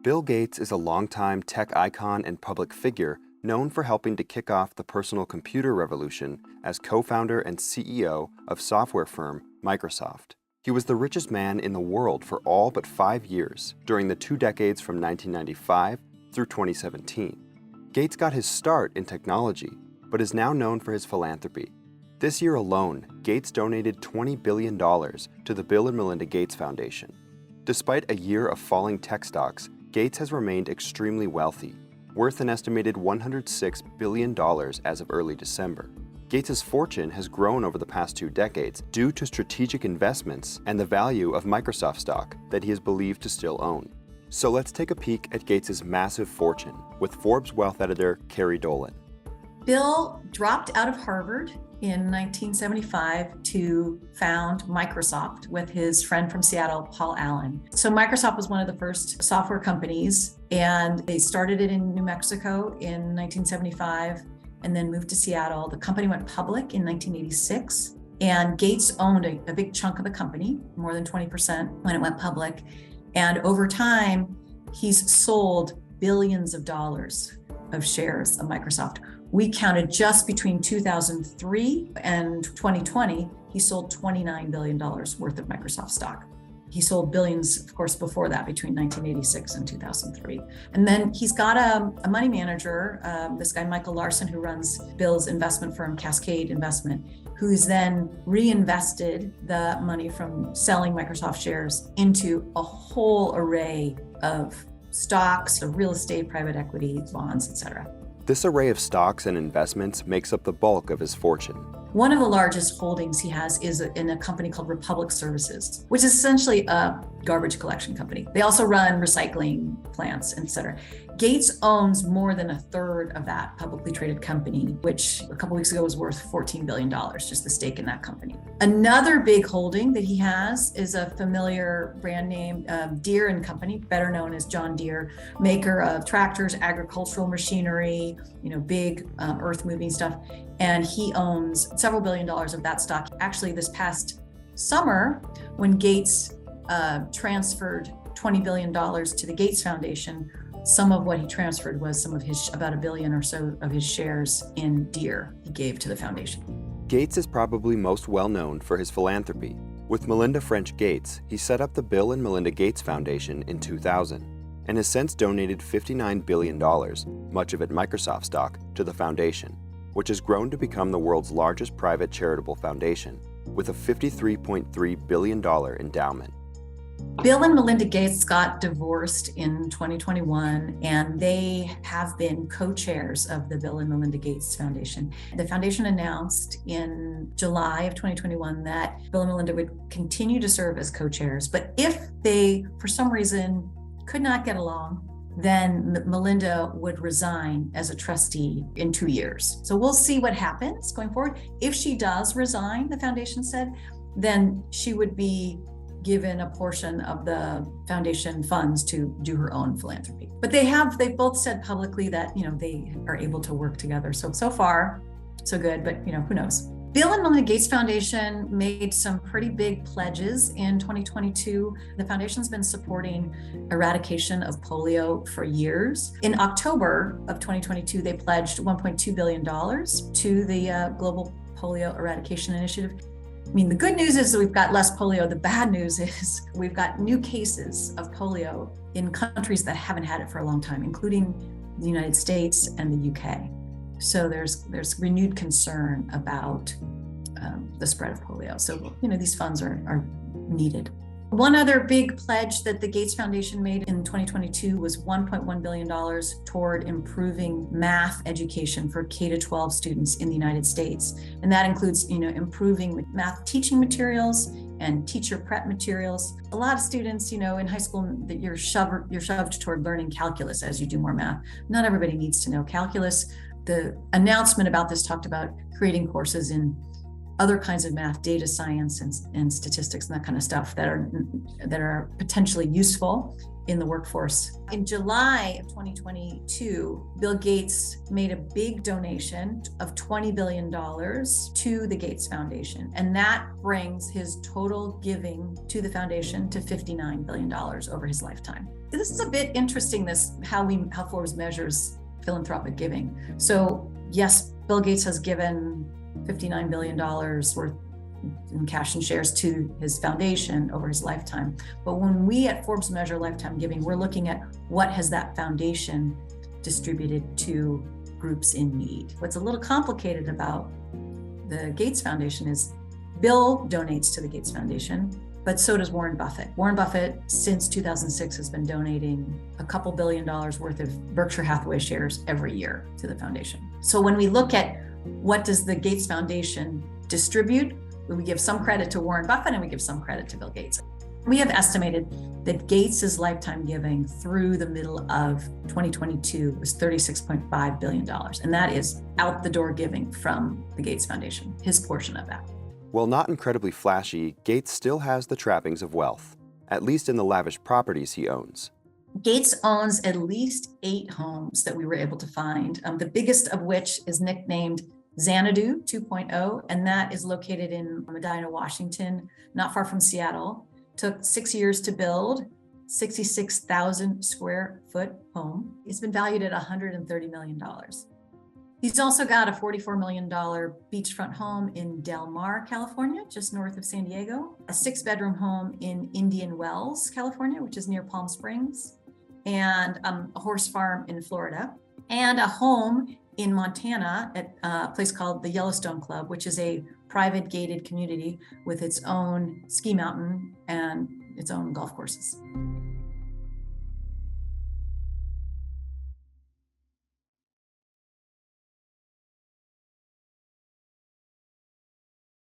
Bill Gates is a longtime tech icon and public figure known for helping to kick off the personal computer revolution as co-founder and CEO of software firm Microsoft. He was the richest man in the world for all but 5 years during the 2 decades from 1995 through 2017. Gates got his start in technology, but is now known for his philanthropy. This year alone, Gates donated $20 billion to the Bill and Melinda Gates Foundation. Despite a year of falling tech stocks, Gates has remained extremely wealthy, worth an estimated $106 billion as of early December. Gates' fortune has grown over the past 2 decades due to strategic investments and the value of Microsoft stock that he is believed to still own. So let's take a peek at Gates' massive fortune with Forbes Wealth Editor Kerry Dolan. Bill dropped out of Harvard in 1975 to found Microsoft with his friend from Seattle, Paul Allen. So Microsoft was one of the first software companies, and they started it in New Mexico in 1975 and then moved to Seattle. The company went public in 1986, and Gates owned a big chunk of the company, more than 20% when it went public. And over time, he's sold billions of dollars of shares of Microsoft. We counted just between 2003 and 2020, he sold $29 billion worth of Microsoft stock. He sold billions, of course, before that, between 1986 and 2003. And then he's got a money manager, this guy, Michael Larson, who runs Bill's investment firm, Cascade Investment, who's then reinvested the money from selling Microsoft shares into a whole array of stocks, of real estate, private equity, bonds, etc. This array of stocks and investments makes up the bulk of his fortune. One of the largest holdings he has is in a company called Republic Services, which is essentially a garbage collection company. They also run recycling plants, etc. Gates owns more than a third of that publicly traded company, which a couple weeks ago was worth $14 billion, just the stake in that company. Another big holding that he has is a familiar brand name, Deere and Company, better known as John Deere, maker of tractors, agricultural machinery, big earth-moving stuff. And he owns several billion dollars of that stock. Actually, this past summer, when Gates transferred $20 billion to the Gates Foundation, some of what he transferred was some of his, about $1 billion or so of his shares in Deere he gave to the foundation. Gates is probably most well known for his philanthropy. With Melinda French Gates, he set up the Bill and Melinda Gates Foundation in 2000 and has since donated $59 billion, much of it Microsoft stock, to the foundation, which has grown to become the world's largest private charitable foundation, with a $53.3 billion endowment. Bill and Melinda Gates got divorced in 2021, and they have been co-chairs of the Bill and Melinda Gates Foundation. The foundation announced in July of 2021 that Bill and Melinda would continue to serve as co-chairs, but if they, for some reason, could not get along, then Melinda would resign as a trustee in 2 years. So we'll see what happens going forward. If she does resign, the foundation said, then she would be given a portion of the foundation funds to do her own philanthropy. But they've both said publicly that, they are able to work together. So far, so good, but who knows? Bill and Melinda Gates Foundation made some pretty big pledges in 2022. The foundation's been supporting eradication of polio for years. In October of 2022, they pledged $1.2 billion to the Global Polio Eradication Initiative. The good news is that we've got less polio. The bad news is we've got new cases of polio in countries that haven't had it for a long time, including the United States and the UK. So there's renewed concern about the spread of polio. So, these funds are needed. One other big pledge that the Gates Foundation made in 2022 was $1.1 billion toward improving math education for K-12 students in the United States. And that includes, improving math teaching materials and teacher prep materials. A lot of students, in high school, that you're shoved toward learning calculus as you do more math. Not everybody needs to know calculus. The announcement about this talked about creating courses in other kinds of math, data science and statistics and that kind of stuff that are potentially useful in the workforce. In July of 2022, Bill Gates made a big donation of $20 billion to the Gates Foundation, and that brings his total giving to the foundation to $59 billion over his lifetime. this is a bit interesting, how Forbes measures philanthropic giving. So yes, Bill Gates has given $59 billion worth in cash and shares to his foundation over his lifetime. But when we at Forbes measure lifetime giving, we're looking at what has that foundation distributed to groups in need. What's a little complicated about the Gates Foundation is Bill donates to the Gates Foundation, but so does Warren Buffett. Warren Buffett, since 2006, has been donating a couple $1 billion worth of Berkshire Hathaway shares every year to the foundation. So when we look at what does the Gates Foundation distribute, we give some credit to Warren Buffett and we give some credit to Bill Gates. We have estimated that Gates's lifetime giving through the middle of 2022 was $36.5 billion. And that is out the door giving from the Gates Foundation, his portion of that. While not incredibly flashy, Gates still has the trappings of wealth, at least in the lavish properties he owns. Gates owns at least 8 homes that we were able to find, the biggest of which is nicknamed Xanadu 2.0, and that is located in Medina, Washington, not far from Seattle. Took 6 years to build, 66,000 square foot home. It's been valued at $130 million. He's also got a $44 million beachfront home in Del Mar, California, just north of San Diego, a 6-bedroom home in Indian Wells, California, which is near Palm Springs, and a horse farm in Florida, and a home in Montana at a place called the Yellowstone Club, which is a private gated community with its own ski mountain and its own golf courses.